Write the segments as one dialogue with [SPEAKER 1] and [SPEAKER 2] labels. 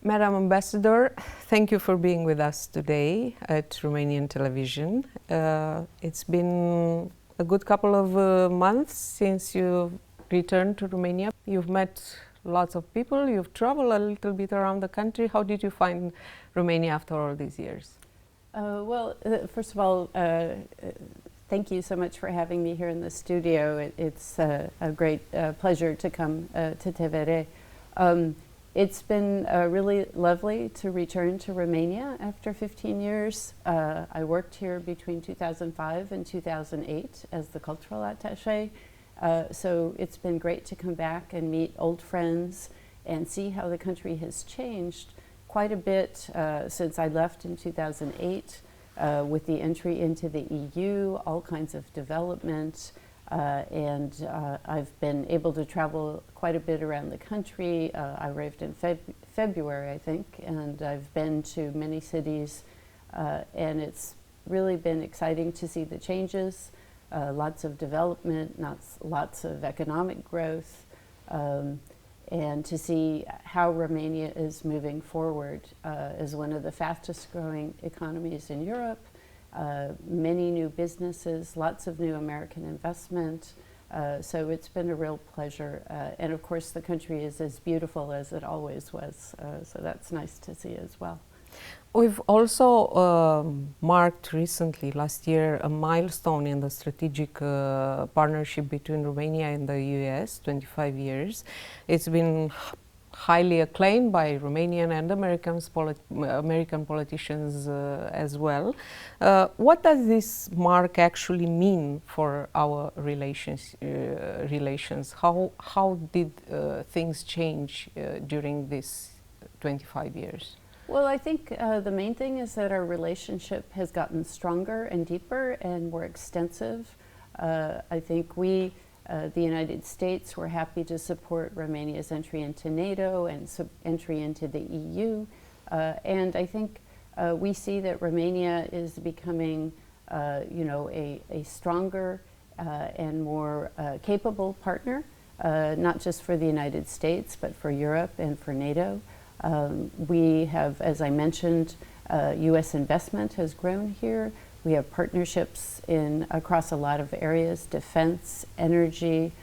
[SPEAKER 1] Madam Ambassador, thank you for being with us today at Romanian television. It's been a good couple of months since you returned to Romania. You've met lots of people, you've traveled a little bit around the country. How did you find Romania after all these years?
[SPEAKER 2] First of all, thank you so much for having me here in the studio. It's a great pleasure to come to TVR. It's been really lovely to return to Romania after 15 years. I worked here between 2005 and 2008 as the cultural attaché. So it's been great to come back and meet old friends and see how the country has changed quite a bit since I left in 2008 with the entry into the EU, all kinds of development. I've been able to travel quite a bit around the country. I arrived in February, I think, and I've been to many cities, and it's really been exciting to see the changes, lots of development, lots of economic growth, and to see how Romania is moving forward as one of the fastest growing economies in Europe. Many new businesses, lots of new American investment. So it's been a real pleasure. And of course, the country is as beautiful as it always was. So that's nice to see as well.
[SPEAKER 1] We've also marked recently, last year, a milestone in the strategic partnership between Romania and the US, 25 years. It's been highly acclaimed by Romanian and American politicians as well. What does this mark actually mean for our relations? How did things change during these 25 years?
[SPEAKER 2] Well, I think the main thing is that our relationship has gotten stronger and deeper and more extensive. I think we, the United States, were happy to support Romania's entry into NATO and entry into the EU. And I think we see that Romania is becoming, a stronger and more capable partner, not just for the United States, but for Europe and for NATO. We have, as I mentioned, U.S. investment has grown here. We have partnerships across a lot of areas: defense, energy,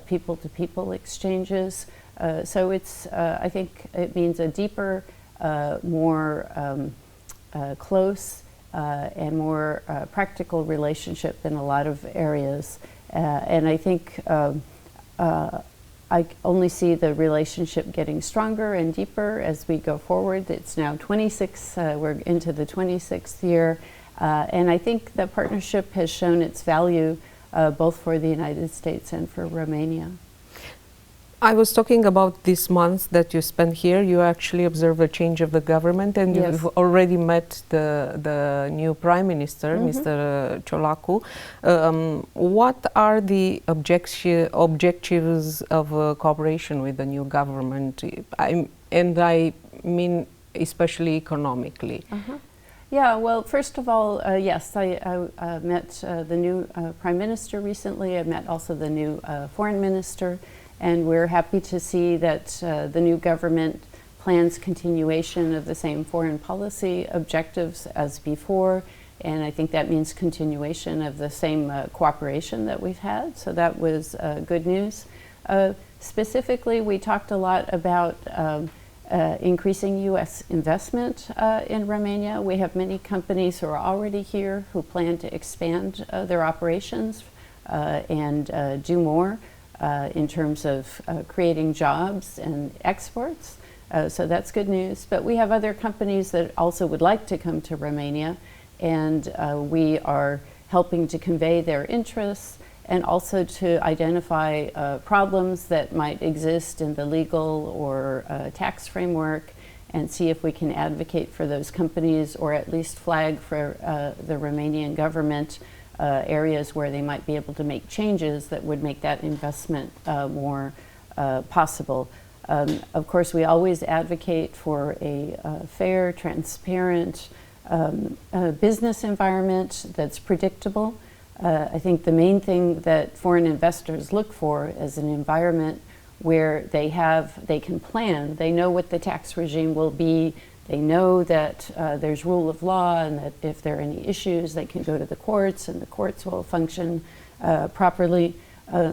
[SPEAKER 2] people-to-people exchanges. So it's, I think it means a deeper, more close and more practical relationship in a lot of areas. And I think I only see the relationship getting stronger and deeper as we go forward. It's now 26, we're into the 26th year. And I think the partnership has shown its value both for the United States and for Romania.
[SPEAKER 1] I was talking about this month that you spent here. You actually observed a change of the government, and
[SPEAKER 2] yes.
[SPEAKER 1] You've already met the new Prime Minister, Mr. Ciolacu. What are the objectives of cooperation with the new government? I mean especially economically.
[SPEAKER 2] Yeah, well, first of all, yes, I met the new Prime Minister recently. I met also the new Foreign Minister. And we're happy to see that the new government plans continuation of the same foreign policy objectives as before. And I think that means continuation of the same cooperation that we've had. So that was good news. Specifically, we talked a lot about increasing U.S. investment in Romania. We have many companies who are already here who plan to expand their operations and do more. In terms of creating jobs and exports. So that's good news. But we have other companies that also would like to come to Romania, and we are helping to convey their interests and also to identify problems that might exist in the legal or tax framework and see if we can advocate for those companies or at least flag for the Romanian government areas where they might be able to make changes that would make that investment more possible. Of course, we always advocate for a fair, transparent business environment that's predictable. I think the main thing that foreign investors look for is an environment where they can plan. They know what the tax regime will be. They know that there's rule of law, and that if there are any issues, they can go to the courts, and the courts will function properly.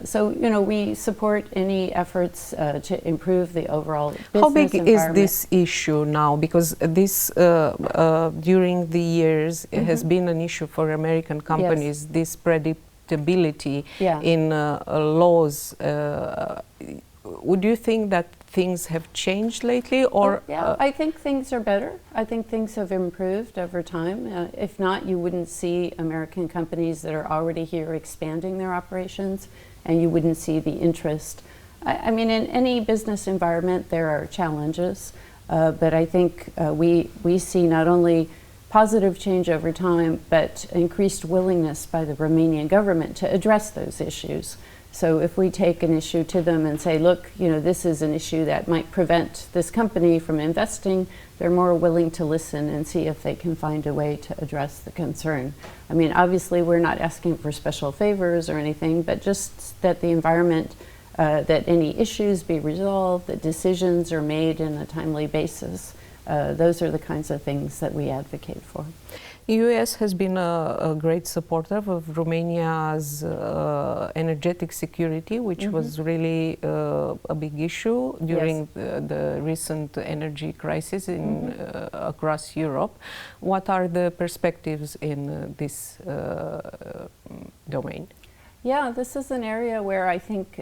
[SPEAKER 2] So, we support any efforts to improve the overall business environment.
[SPEAKER 1] How big is this issue now? Because this, during the years, it has been an issue for American companies, yes. This predictability in laws. Would you think that things have changed lately, or?
[SPEAKER 2] I think things are better. I think things have improved over time. If not, you wouldn't see American companies that are already here expanding their operations, and you wouldn't see the interest. I mean, in any business environment, there are challenges, but I think we see not only positive change over time, but increased willingness by the Romanian government to address those issues. So if we take an issue to them and say, look, this is an issue that might prevent this company from investing, they're more willing to listen and see if they can find a way to address the concern. I mean, obviously, we're not asking for special favors or anything, but just that the environment, that any issues be resolved, that decisions are made in a timely basis. Those are the kinds of things that we advocate for.
[SPEAKER 1] The U.S. has been a great supporter of Romania's energetic security, which was really a big issue during the recent energy crisis across Europe. What are the perspectives in this domain?
[SPEAKER 2] Yeah, this is an area where I think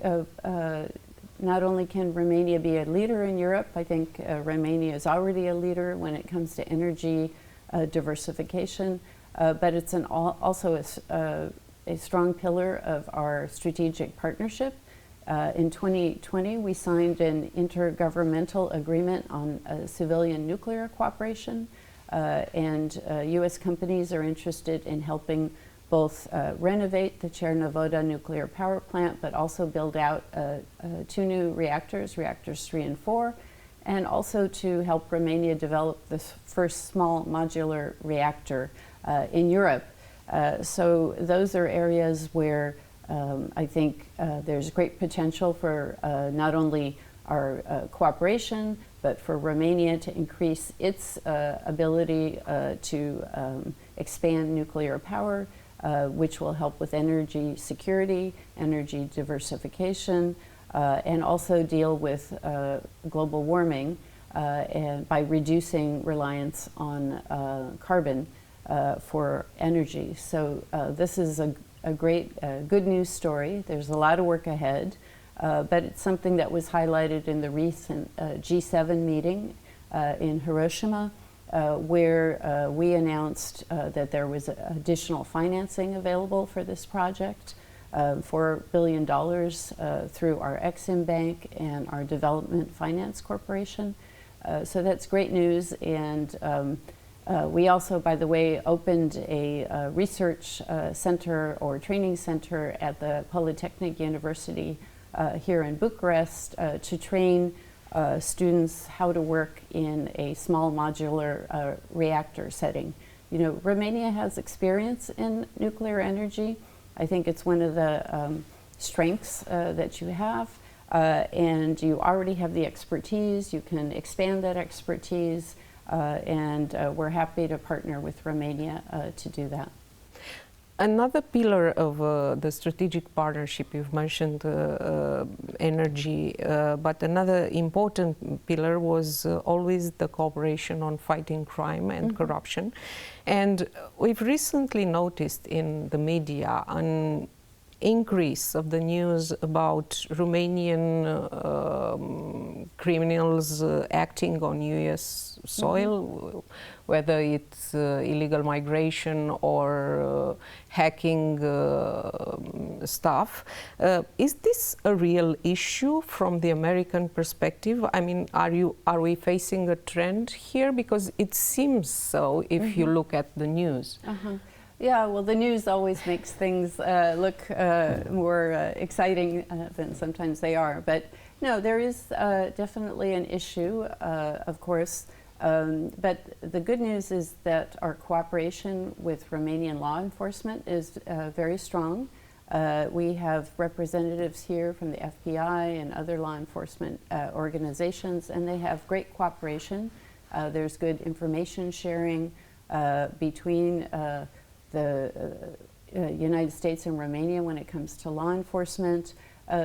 [SPEAKER 2] not only can Romania be a leader in Europe, I think Romania is already a leader when it comes to energy diversification, but it's also a strong pillar of our strategic partnership. In 2020, we signed an intergovernmental agreement on civilian nuclear cooperation, and U.S. companies are interested in helping both renovate the Chernovoda nuclear power plant, but also build out 2 new reactors, reactors 3 and 4, and also to help Romania develop the first small modular reactor in Europe. So those are areas where I think there's great potential for not only our cooperation, but for Romania to increase its ability to expand nuclear power, which will help with energy security, energy diversification, and also deal with global warming and by reducing reliance on carbon for energy. So this is a great good news story. There's a lot of work ahead, but it's something that was highlighted in the recent G7 meeting in Hiroshima, where we announced that there was additional financing available for this project. $4 billion through our Exim Bank and our Development Finance Corporation. So that's great news. And we also, by the way, opened a research center or training center at the Polytechnic University here in Bucharest to train students how to work in a small modular reactor setting. Romania has experience in nuclear energy. I think it's one of the strengths that you have, and you already have the expertise. You can expand that expertise, and we're happy to partner with Romania to do that.
[SPEAKER 1] Another pillar of the strategic partnership, you've mentioned energy, but another important pillar was always the cooperation on fighting crime and corruption. And we've recently noticed in the media an increase of the news about Romanian criminals acting on U.S. soil, whether it's illegal migration or hacking stuff. Is this a real issue from the American perspective? I mean, are we facing a trend here? Because it seems so if you look at the news.
[SPEAKER 2] Yeah, well, the news always makes things look more exciting than sometimes they are. But no, there is definitely an issue, of course. But the good news is that our cooperation with Romanian law enforcement is very strong. We have representatives here from the FBI and other law enforcement organizations, and they have great cooperation. There's good information sharing between the United States and Romania when it comes to law enforcement.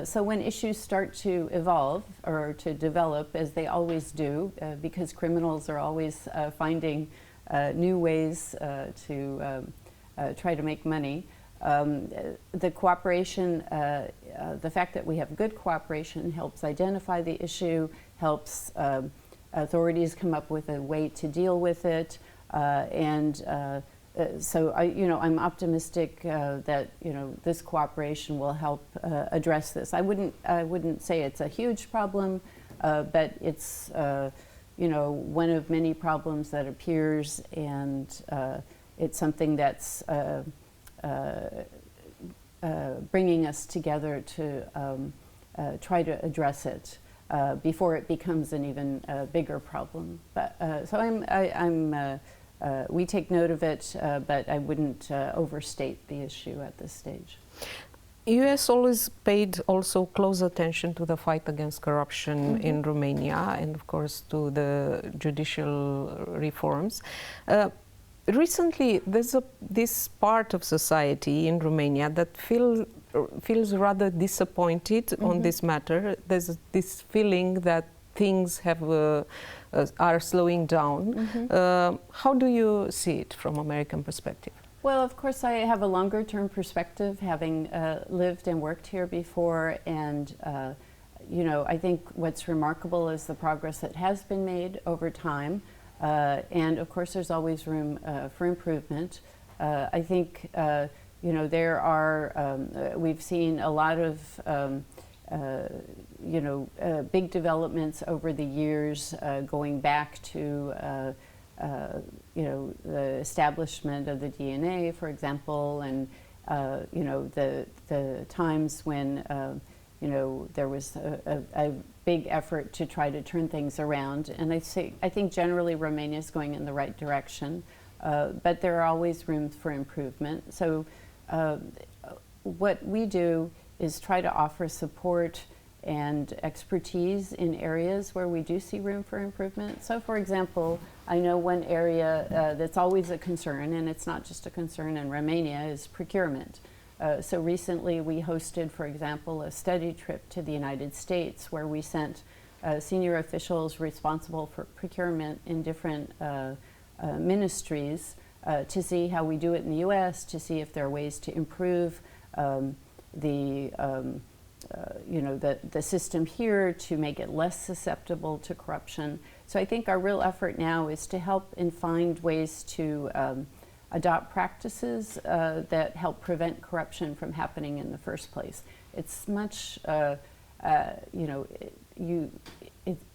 [SPEAKER 2] So when issues start to evolve or to develop, as they always do, because criminals are always finding new ways to try to make money, the cooperation, the fact that we have good cooperation helps identify the issue, helps authorities come up with a way to deal with it, so I'm optimistic that this cooperation will help address this. I wouldn't say it's a huge problem, but it's one of many problems that appears, and it's something that's bringing us together to try to address it before it becomes an even bigger problem. But so we take note of it, but I wouldn't overstate the issue at this stage.
[SPEAKER 1] U.S. always paid also close attention to the fight against corruption in Romania, and of course to the judicial reforms. Recently, there's this part of society in Romania that feels rather disappointed on this matter. There's this feeling that things are slowing down. How do you see it from American perspective?
[SPEAKER 2] Well, of course, I have a longer-term perspective, having lived and worked here before, and I think what's remarkable is the progress that has been made over time, and of course, there's always room for improvement. I think there are we've seen a lot of big developments over the years, going back to the establishment of the DNA, for example, and the times when there was a big effort to try to turn things around. And I think generally Romania is going in the right direction, but there are always rooms for improvement. So what we do is try to offer support and expertise in areas where we do see room for improvement. So for example, I know one area that's always a concern, and it's not just a concern in Romania, is procurement. So recently we hosted, for example, a study trip to the United States where we sent senior officials responsible for procurement in different ministries to see how we do it in the US, to see if there are ways to improve the system here, to make it less susceptible to corruption. So I think our real effort now is to help and find ways to adopt practices that help prevent corruption from happening in the first place. It's much,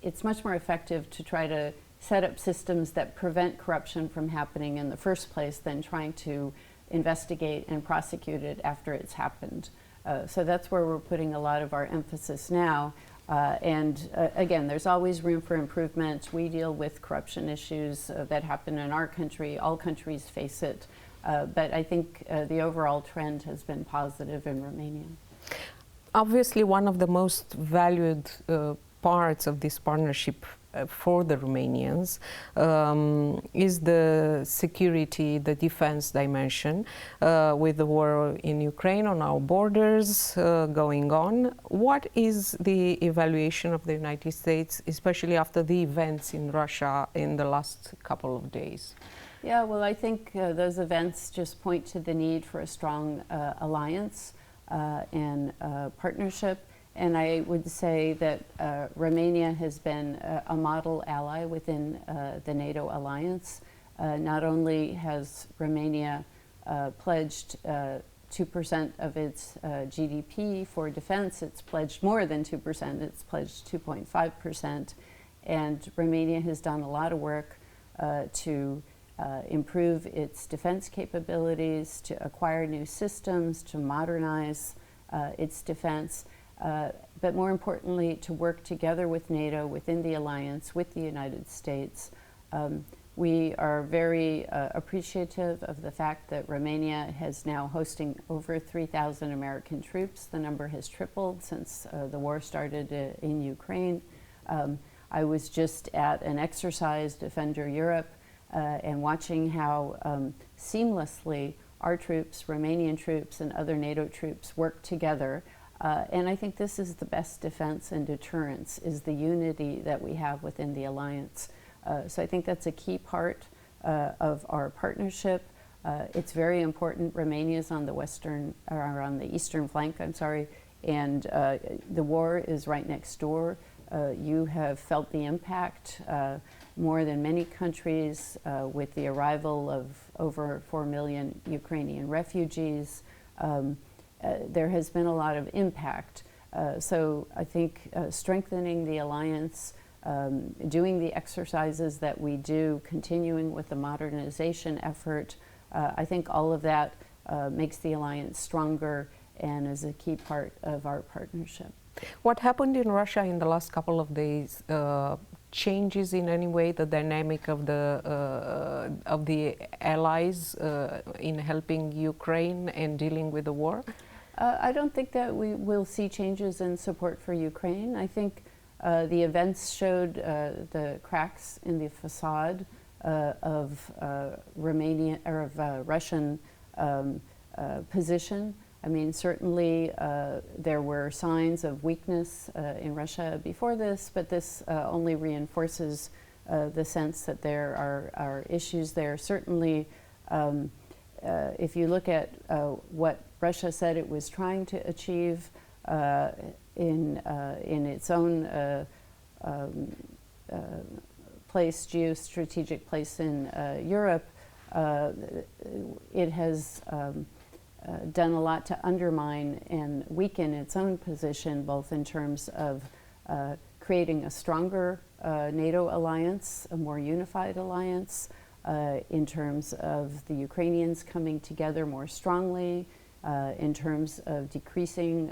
[SPEAKER 2] it's much more effective to try to set up systems that prevent corruption from happening in the first place than trying to investigate and prosecute it after it's happened. So that's where we're putting a lot of our emphasis now. Again, there's always room for improvement. We deal with corruption issues that happen in our country. All countries face it. But I think the overall trend has been positive in Romania.
[SPEAKER 1] Obviously, one of the most valued parts of this partnership for the Romanians is the security, the defense dimension, with the war in Ukraine on our borders going on. What is the evaluation of the United States, especially after the events in Russia in the last couple of days?
[SPEAKER 2] Yeah, well, I think those events just point to the need for a strong alliance and partnership. And I would say that Romania has been a model ally within the NATO alliance. Not only has Romania pledged 2% of its GDP for defense, it's pledged more than 2%, it's pledged 2.5%. And Romania has done a lot of work to improve its defense capabilities, to acquire new systems, to modernize its defense. But more importantly, to work together with NATO, within the alliance, with the United States, We are very appreciative of the fact that Romania has now hosting over 3,000 American troops. The number has tripled since the war started in Ukraine. I was just at an exercise, Defender Europe, and watching how seamlessly our troops, Romanian troops and other NATO troops work together. And I think this is the best defense and deterrence, is the unity that we have within the alliance. So I think that's a key part of our partnership. It's very important. Romania is on the on the eastern flank, and the war is right next door. You have felt the impact more than many countries with the arrival of over 4 million Ukrainian refugees. There has been a lot of impact. So I think strengthening the alliance, doing the exercises that we do, continuing with the modernization effort, I think all of that makes the alliance stronger and is a key part of our partnership.
[SPEAKER 1] What happened in Russia in the last couple of days changes in any way the dynamic of the allies in helping Ukraine and dealing with the war?
[SPEAKER 2] I don't think that we will see changes in support for Ukraine. I think the events showed the cracks in the facade of Romania or of Russian position. I mean, certainly there were signs of weakness in Russia before this, but this only reinforces the sense that there are issues there. Certainly, if you look at what Russia said it was trying to achieve in its own geostrategic place in Europe, it has done a lot to undermine and weaken its own position, both in terms of creating a stronger NATO alliance, a more unified alliance, in terms of the Ukrainians coming together more strongly, in terms of decreasing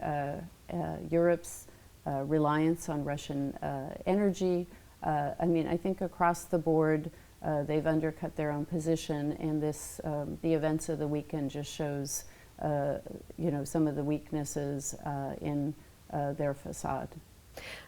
[SPEAKER 2] Europe's reliance on Russian energy. I mean, I think across the board, they've undercut their own position, and this, the events of the weekend just shows, some of the weaknesses in their facade.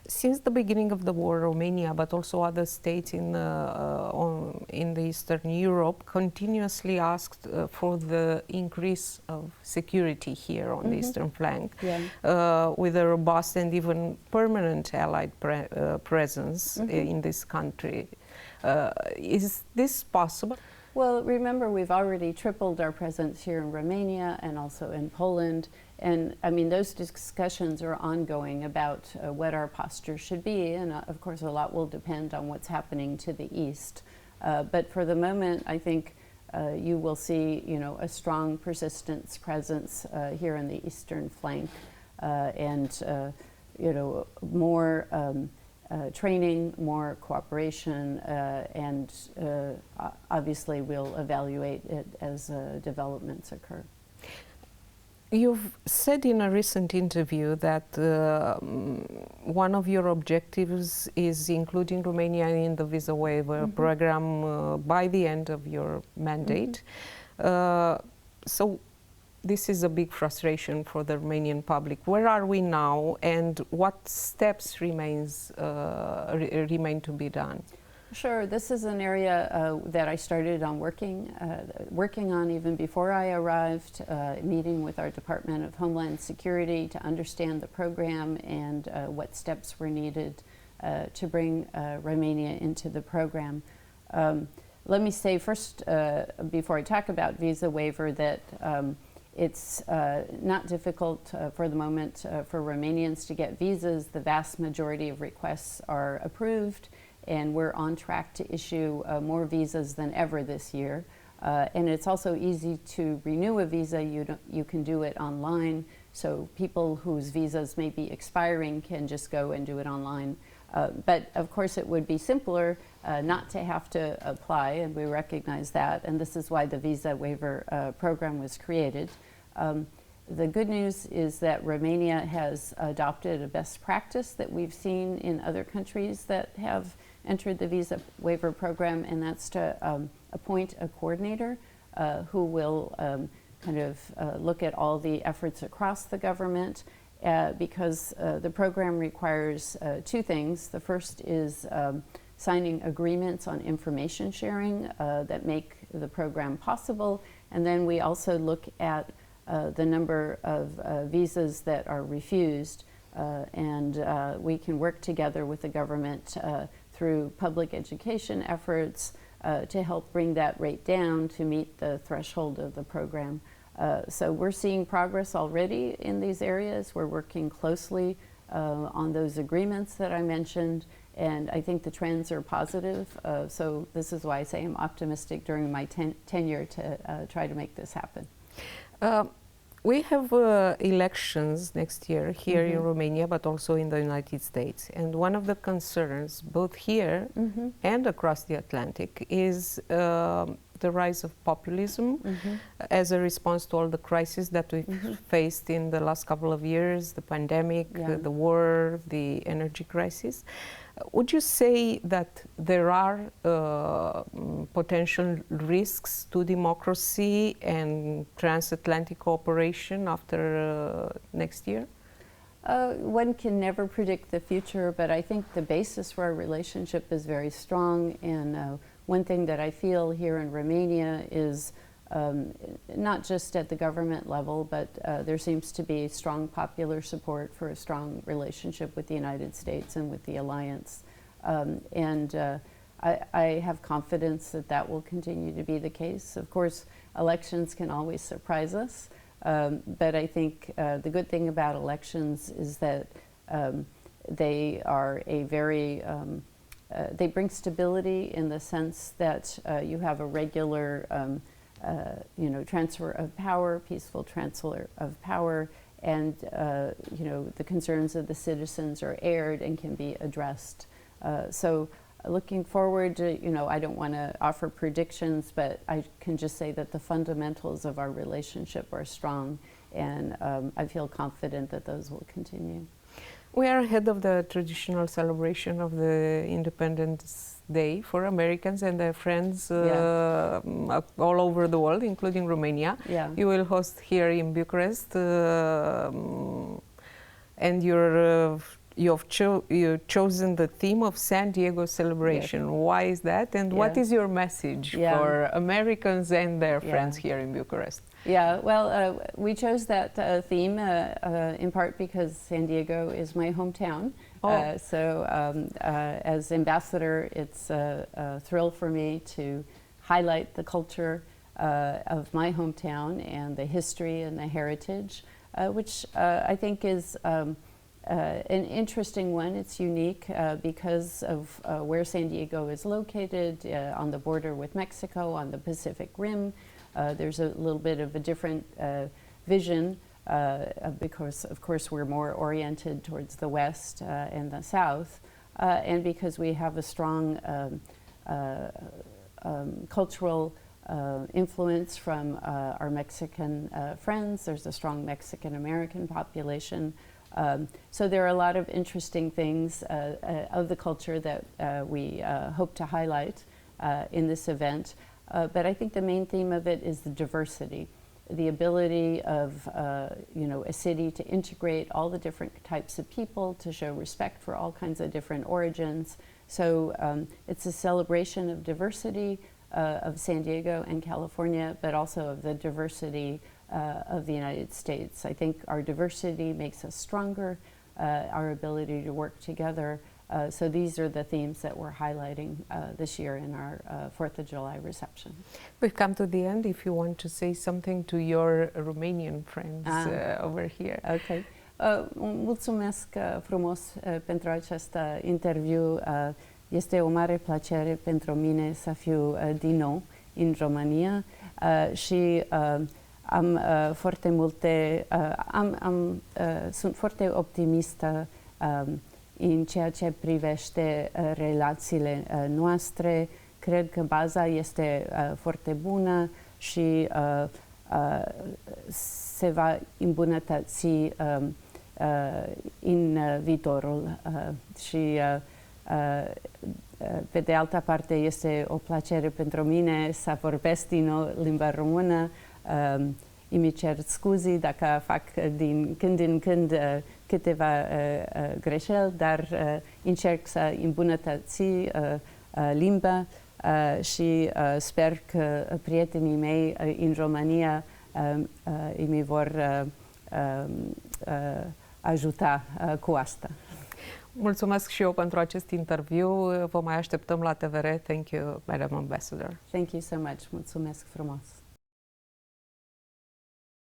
[SPEAKER 1] Since the beginning of the war, Romania, but also other states in the Eastern Europe, continuously asked for the increase of security here on the eastern flank, with a robust and even permanent allied presence in this country. Is this possible?
[SPEAKER 2] Well, remember, we've already tripled our presence here in Romania and also in Poland. And I mean, those discussions are ongoing about what our posture should be. And of course, a lot will depend on what's happening to the east. But for the moment, I think you will see, a strong persistence presence here in the eastern flank, and, more training, more cooperation, and obviously we'll evaluate it as developments occur.
[SPEAKER 1] You've said in a recent interview that one of your objectives is including Romania in the visa waiver program by the end of your mandate. So this is a big frustration for the Romanian public. Where are we now, and what steps remain to be done?
[SPEAKER 2] Sure, this is an area that I started on working on even before I arrived, meeting with our Department of Homeland Security to understand the program and what steps were needed to bring Romania into the program. Let me say first, before I talk about visa waiver, that it's not difficult for the moment for Romanians to get visas. The vast majority of requests are approved, and we're on track to issue more visas than ever this year. And it's also easy to renew a visa. You can do it online, so people whose visas may be expiring can just go and do it online. But of course it would be simpler not to have to apply, and we recognize that, and this is why the visa waiver program was created. The good news is that Romania has adopted a best practice that we've seen in other countries that have entered the visa waiver program, and that's to appoint a coordinator who will kind of look at all the efforts across the government, because the program requires two things. The first is signing agreements on information sharing that make the program possible, and then we also look at the number of visas that are refused, and we can work together with the government through public education efforts to help bring that rate down to meet the threshold of the program. So we're seeing progress already in these areas. We're working closely on those agreements that I mentioned, and I think the trends are positive. So this is why I say I'm optimistic during my tenure to try to make this happen.
[SPEAKER 1] We have elections next year here in Romania, but also in the United States. And one of the concerns, both here and across the Atlantic, is the rise of populism as a response to all the crises that we've faced in the last couple of years, the pandemic, the war, the energy crisis. Would you say that there are potential risks to democracy and transatlantic cooperation after next year?
[SPEAKER 2] One can never predict the future, but I think the basis for our relationship is very strong. And one thing that I feel here in Romania is not just at the government level, but there seems to be strong popular support for a strong relationship with the United States and with the alliance. I have confidence that that will continue to be the case. Of course, elections can always surprise us, but I think the good thing about elections is that they are a very, they bring stability in the sense that you have a regular transfer of power, peaceful transfer of power, and the concerns of the citizens are aired and can be addressed. So looking forward to, I don't want to offer predictions, but I can just say that the fundamentals of our relationship are strong, and I feel confident that those will continue.
[SPEAKER 1] We are ahead of the traditional celebration of the Independence Day for Americans and their friends all over the world, including Romania. You will host here in Bucharest, and you've chosen the theme of San Diego celebration. Why is that, and what is your message for Americans and their friends here in Bucharest?
[SPEAKER 2] Well, we chose that theme in part because San Diego is my hometown. So as ambassador, it's a thrill for me to highlight the culture of my hometown and the history and the heritage, which I think is an interesting one. It's unique because of where San Diego is located, on the border with Mexico, on the Pacific Rim. There's a little bit of a different vision because, of course, we're more oriented towards the west and the south, and because we have a strong cultural influence from our Mexican friends. There's a strong Mexican-American population. So there are a lot of interesting things of the culture that we hope to highlight in this event. But I think the main theme of it is the diversity, the ability of a city to integrate all the different types of people, to show respect for all kinds of different origins. So it's a celebration of diversity of San Diego and California, but also of the diversity of the United States. I think our diversity makes us stronger, our ability to work together. So these are the themes that we're highlighting this year in our 4th of July reception.
[SPEAKER 1] We've come to the end. If you want to say something to your Romanian friends over here.
[SPEAKER 2] Okay. Mulțumesc frumos pentru acest interviu. Este o mare plăcere pentru mine să fiu din nou în România și am foarte multe, sunt foarte optimistă în ceea ce privește relațiile noastre. Cred că baza este foarte bună și se va îmbunătăți în viitorul. Și pe de altă parte, este o plăcere pentru mine să vorbesc din nou limba română. Îmi cer scuze dacă fac din când în când câteva greșeli, dar încerc să îmbunătăți limba și sper că prietenii mei în România îmi vor ajuta cu asta.
[SPEAKER 1] Mulțumesc și eu pentru acest interviu. Vă mai așteptăm la TVR. Thank you, Madam Ambassador.
[SPEAKER 2] Thank you so much. Mulțumesc frumos.